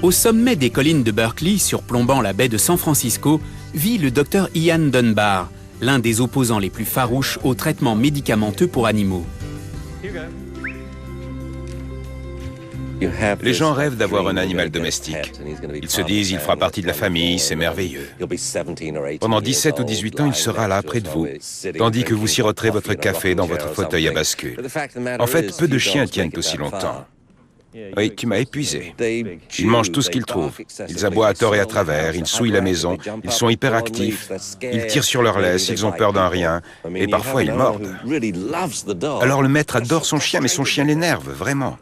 Au sommet des collines de Berkeley, surplombant la baie de San Francisco, vit le docteur Ian Dunbar, l'un des opposants les plus farouches au traitement médicamenteux pour animaux. Les gens rêvent d'avoir un animal domestique. Ils se disent, il fera partie de la famille, c'est merveilleux. Pendant 17 ou 18 ans, il sera là, près de vous, tandis que vous siroterez votre café dans votre fauteuil à bascule. En fait, peu de chiens tiennent aussi longtemps. Oui, tu m'as épuisé. Ils mangent tout ce qu'ils trouvent. Ils aboient à tort et à travers, ils souillent la maison, ils sont hyperactifs, ils tirent sur leur laisse, ils ont peur d'un rien, et parfois ils mordent. Alors le maître adore son chien, mais son chien l'énerve, vraiment.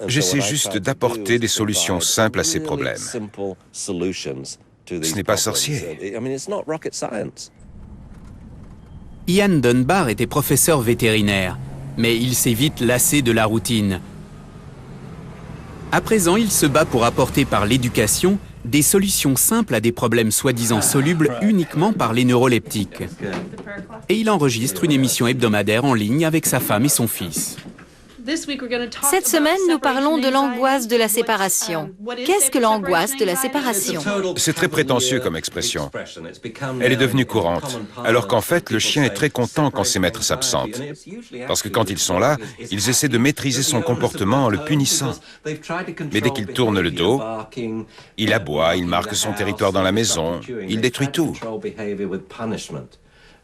J'essaie juste d'apporter des solutions simples à ces problèmes. Ce n'est pas sorcier. Ian Dunbar était professeur vétérinaire, mais il s'est vite lassé de la routine. À présent, il se bat pour apporter par l'éducation des solutions simples à des problèmes soi-disant solubles uniquement par les neuroleptiques. Et il enregistre une émission hebdomadaire en ligne avec sa femme et son fils. Cette semaine, nous parlons de l'angoisse de la séparation. Qu'est-ce que l'angoisse de la séparation? C'est très prétentieux comme expression. Elle est devenue courante, alors qu'en fait, le chien est très content quand ses maîtres s'absentent. Parce que quand ils sont là, ils essaient de maîtriser son comportement en le punissant. Mais dès qu'il tourne le dos, il aboie, il marque son territoire dans la maison, il détruit tout.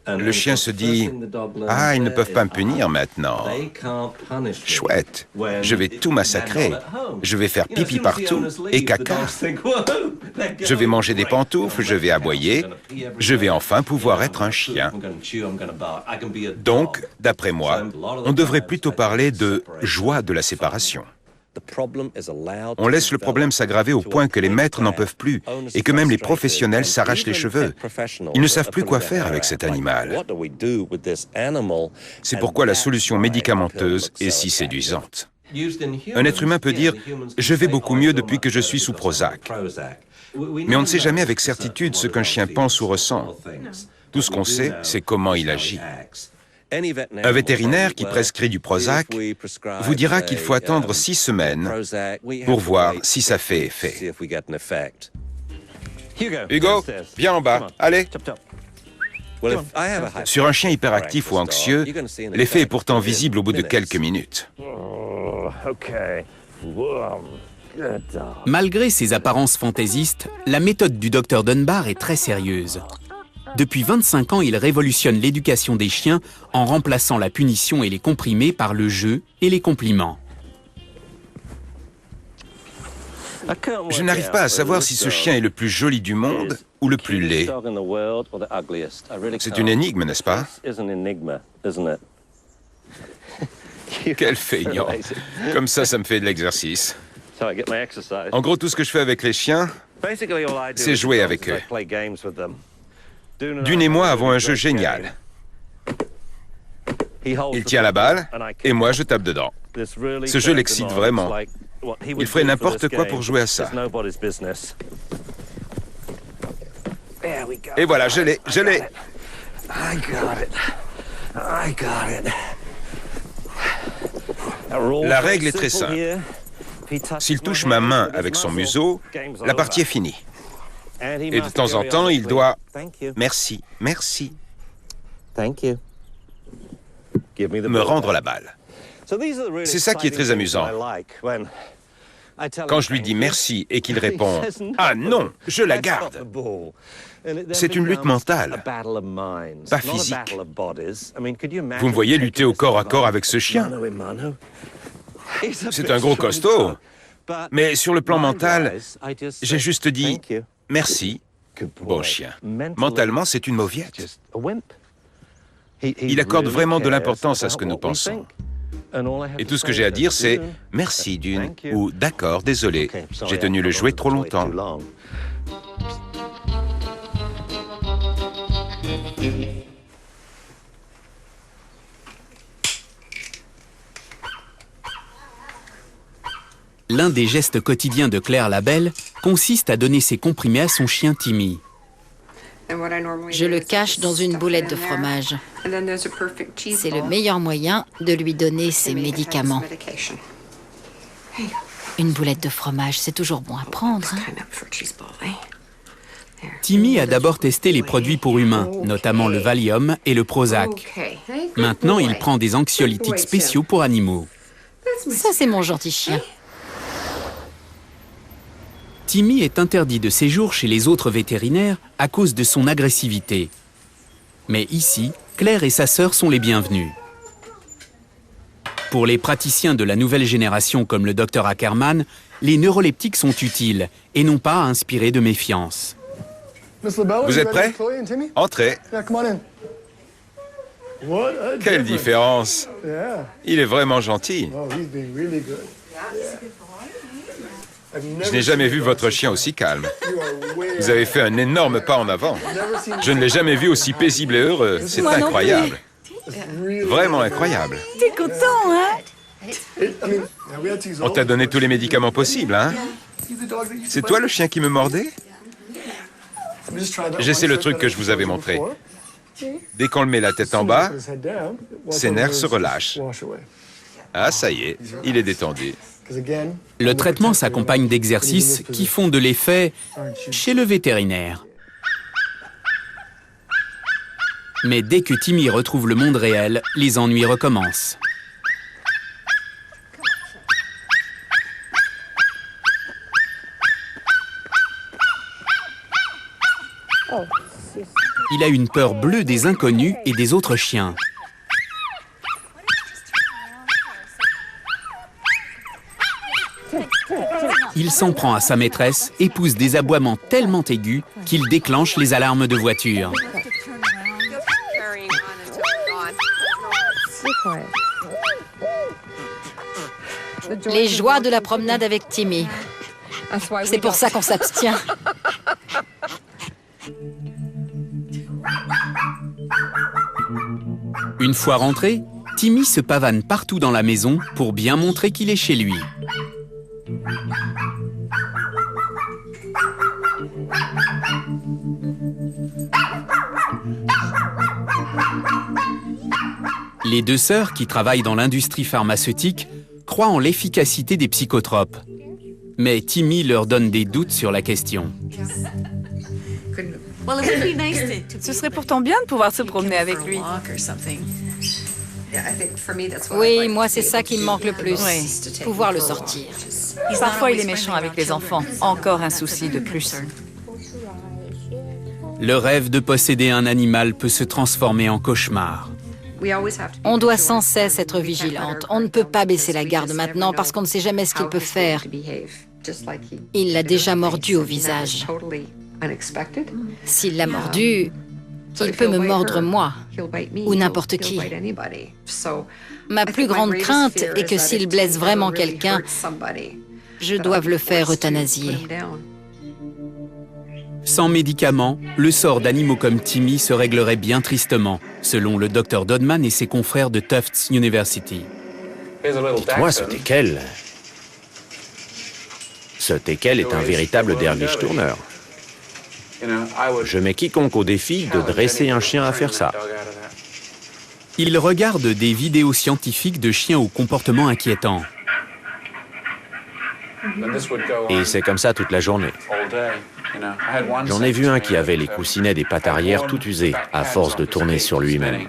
Le chien se dit « Ah, ils ne peuvent pas me punir maintenant. Chouette, je vais tout massacrer. Je vais faire pipi partout et caca. Je vais manger des pantoufles, je vais aboyer. Je vais enfin pouvoir être un chien. » Donc, d'après moi, on devrait plutôt parler de joie de la séparation. On laisse le problème s'aggraver au point que les maîtres n'en peuvent plus et que même les professionnels s'arrachent les cheveux. Ils ne savent plus quoi faire avec cet animal. C'est pourquoi la solution médicamenteuse est si séduisante. Un être humain peut dire « Je vais beaucoup mieux depuis que je suis sous Prozac ». Mais on ne sait jamais avec certitude ce qu'un chien pense ou ressent. Tout ce qu'on sait, c'est comment il agit. Un vétérinaire qui prescrit du Prozac vous dira qu'il faut attendre 6 semaines pour voir si ça fait effet. Hugo, viens en bas, allez. Sur un chien hyperactif ou anxieux, l'effet est pourtant visible au bout de quelques minutes. Malgré ses apparences fantaisistes, la méthode du docteur Dunbar est très sérieuse. Depuis 25 ans, il révolutionne l'éducation des chiens en remplaçant la punition et les comprimés par le jeu et les compliments. Je n'arrive pas à savoir si ce chien est le plus joli du monde ou le plus laid. C'est une énigme, n'est-ce pas? Quel feignant. Comme ça me fait de l'exercice. En gros, tout ce que je fais avec les chiens, c'est jouer avec eux. Dune et moi avons un jeu génial. Il tient la balle et moi je tape dedans. Ce jeu l'excite vraiment. Il ferait n'importe quoi pour jouer à ça. Et voilà, je l'ai. La règle est très simple. S'il touche ma main avec son museau, la partie est finie. Et de temps en temps, il doit « merci, merci » me rendre la balle. C'est ça qui est très amusant. Quand je lui dis merci et qu'il répond « Ah non, je la garde », c'est une lutte mentale, pas physique. Vous me voyez lutter au corps à corps avec ce chien. C'est un gros costaud. Mais sur le plan mental, j'ai juste dit « merci, bon chien ». Mentalement, c'est une mauviette. Il accorde vraiment de l'importance à ce que nous pensons. Et tout ce que j'ai à dire, c'est « merci, Dune » ou « d'accord, désolé, j'ai tenu le jouet trop longtemps ». L'un des gestes quotidiens de Claire Labelle consiste à donner ses comprimés à son chien Timmy. Je le cache dans une boulette de fromage. C'est le meilleur moyen de lui donner ses médicaments. Une boulette de fromage, c'est toujours bon à prendre. Hein? Timmy a d'abord testé les produits pour humains, notamment le Valium et le Prozac. Maintenant, il prend des anxiolytiques spéciaux pour animaux. Ça, c'est mon gentil chien. Timmy est interdit de séjour chez les autres vétérinaires à cause de son agressivité. Mais ici, Claire et sa sœur sont les bienvenus. Pour les praticiens de la nouvelle génération comme le Dr Ackerman, les neuroleptiques sont utiles et n'ont pas à inspirer de méfiance. Vous êtes prêts? Entrez. Quelle différence! Il est vraiment gentil. Je n'ai jamais vu votre chien aussi calme. Vous avez fait un énorme pas en avant. Je ne l'ai jamais vu aussi paisible et heureux. C'est incroyable. Vraiment incroyable. T'es content, hein? On t'a donné tous les médicaments possibles, hein? C'est toi le chien qui me mordait? J'essaie le truc que je vous avais montré. Dès qu'on le met la tête en bas, ses nerfs se relâchent. Ah, ça y est, il est détendu. Le traitement s'accompagne d'exercices qui font de l'effet chez le vétérinaire. Mais dès que Timmy retrouve le monde réel, les ennuis recommencent. Il a une peur bleue des inconnus et des autres chiens. Il s'en prend à sa maîtresse et pousse des aboiements tellement aigus qu'il déclenche les alarmes de voiture. Les joies de la promenade avec Timmy. C'est pour ça qu'on s'abstient. Une fois rentré, Timmy se pavane partout dans la maison pour bien montrer qu'il est chez lui. Les deux sœurs qui travaillent dans l'industrie pharmaceutique croient en l'efficacité des psychotropes. Mais Timmy leur donne des doutes sur la question. Ce serait pourtant bien de pouvoir se promener avec lui. Oui, moi, c'est ça qui me manque le plus. Oui. Pouvoir le sortir. Parfois, il est méchant avec les enfants. Encore un souci de plus. Le rêve de posséder un animal peut se transformer en cauchemar. On doit sans cesse être vigilante. On ne peut pas baisser la garde maintenant parce qu'on ne sait jamais ce qu'il peut faire. Il l'a déjà mordu au visage. S'il l'a mordu, il peut me mordre moi ou n'importe qui. Ma plus grande crainte est que s'il blesse vraiment quelqu'un, je doive le faire euthanasier. Sans médicaments, le sort d'animaux comme Timmy se réglerait bien tristement, selon le Dr Dodman et ses confrères de Tufts University. Dites-moi, ce teckel. Ce teckel est un véritable derviche tourneur. Je mets quiconque au défi de dresser un chien à faire ça. Il regarde des vidéos scientifiques de chiens au comportement inquiétant. Et c'est comme ça toute la journée. J'en ai vu un qui avait les coussinets des pattes arrière tout usés, à force de tourner sur lui-même.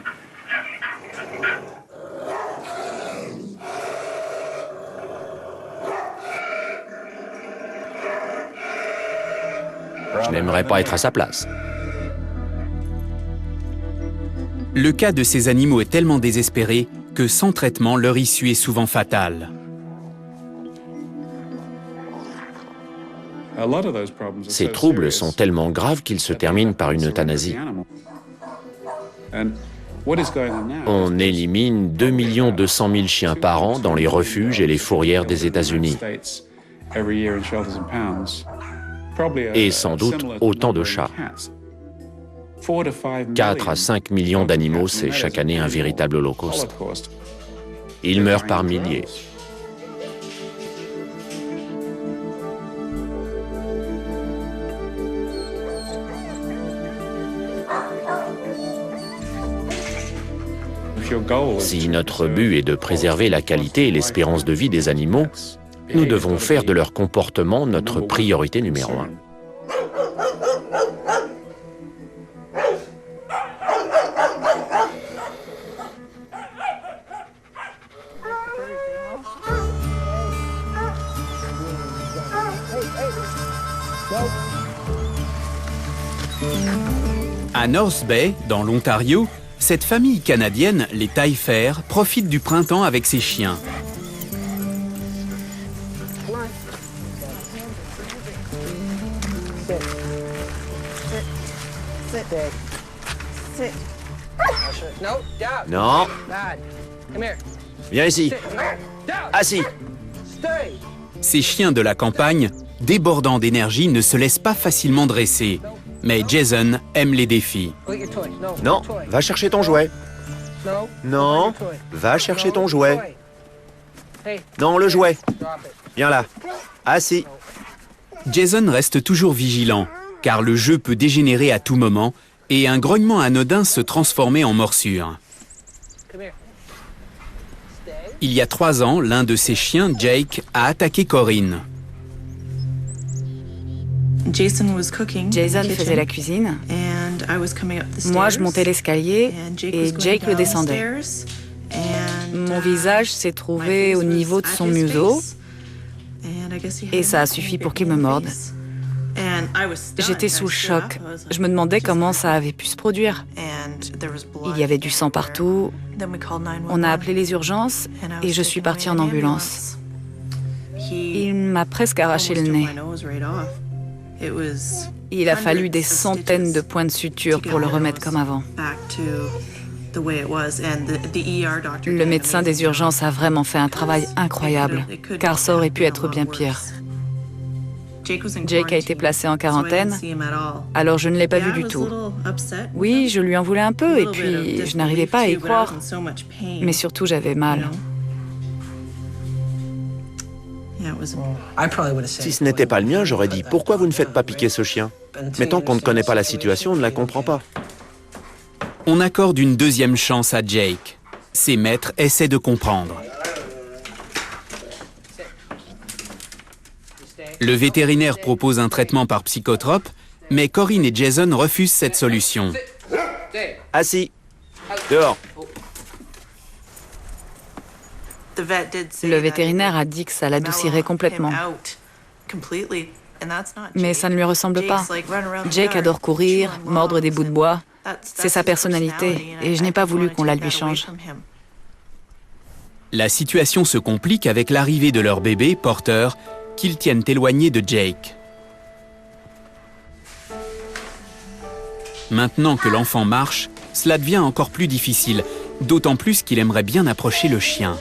Je n'aimerais pas être à sa place. Le cas de ces animaux est tellement désespéré que sans traitement, leur issue est souvent fatale. Ces troubles sont tellement graves qu'ils se terminent par une euthanasie. On élimine 2 200 000 chiens par an dans les refuges et les fourrières des États-Unis. Et sans doute autant de chats. 4 à 5 millions d'animaux, c'est chaque année un véritable holocauste. Ils meurent par milliers. Si notre but est de préserver la qualité et l'espérance de vie des animaux, Nous devons faire de leur comportement notre priorité numéro 1. À North Bay, dans l'Ontario, cette famille canadienne, les Taillefer, profite du printemps avec ses chiens. Non. Viens ici. Assis. Ces chiens de la campagne, débordants d'énergie, ne se laissent pas facilement dresser. Mais Jason aime les défis. Non, va chercher ton jouet. Non, va chercher ton jouet. Non, le jouet. Viens là. Assis. Jason reste toujours vigilant, car le jeu peut dégénérer à tout moment et un grognement anodin se transformer en morsure. Il y a 3 ans, l'un de ses chiens, Jake, a attaqué Corinne. Jason faisait la cuisine. Moi, je montais l'escalier et Jake le descendait. Mon visage s'est trouvé au niveau de son museau et ça a suffi pour qu'il me morde. J'étais sous le choc. Je me demandais comment ça avait pu se produire. Il y avait du sang partout. On a appelé les urgences et je suis partie en ambulance. Il m'a presque arraché le nez. Il a fallu des centaines de points de suture pour le remettre comme avant. Le médecin des urgences a vraiment fait un travail incroyable, car ça aurait pu être bien pire. Jake a été placé en quarantaine, alors je ne l'ai pas vu du tout. Oui, je lui en voulais un peu et puis je n'arrivais pas à y croire. Mais surtout, j'avais mal. Si ce n'était pas le mien, j'aurais dit « Pourquoi vous ne faites pas piquer ce chien ?» Mais tant qu'on ne connaît pas la situation, on ne la comprend pas. On accorde une deuxième chance à Jake. Ses maîtres essaient de comprendre. Le vétérinaire propose un traitement par psychotrope, mais Corinne et Jason refusent cette solution. Assis. Dehors. Le vétérinaire a dit que ça l'adoucirait complètement. Mais ça ne lui ressemble pas. Jake adore courir, mordre des bouts de bois. C'est sa personnalité et je n'ai pas voulu qu'on la lui change. La situation se complique avec l'arrivée de leur bébé, Porter, qu'ils tiennent éloigné de Jake. Maintenant que l'enfant marche, cela devient encore plus difficile, d'autant plus qu'il aimerait bien approcher le chien.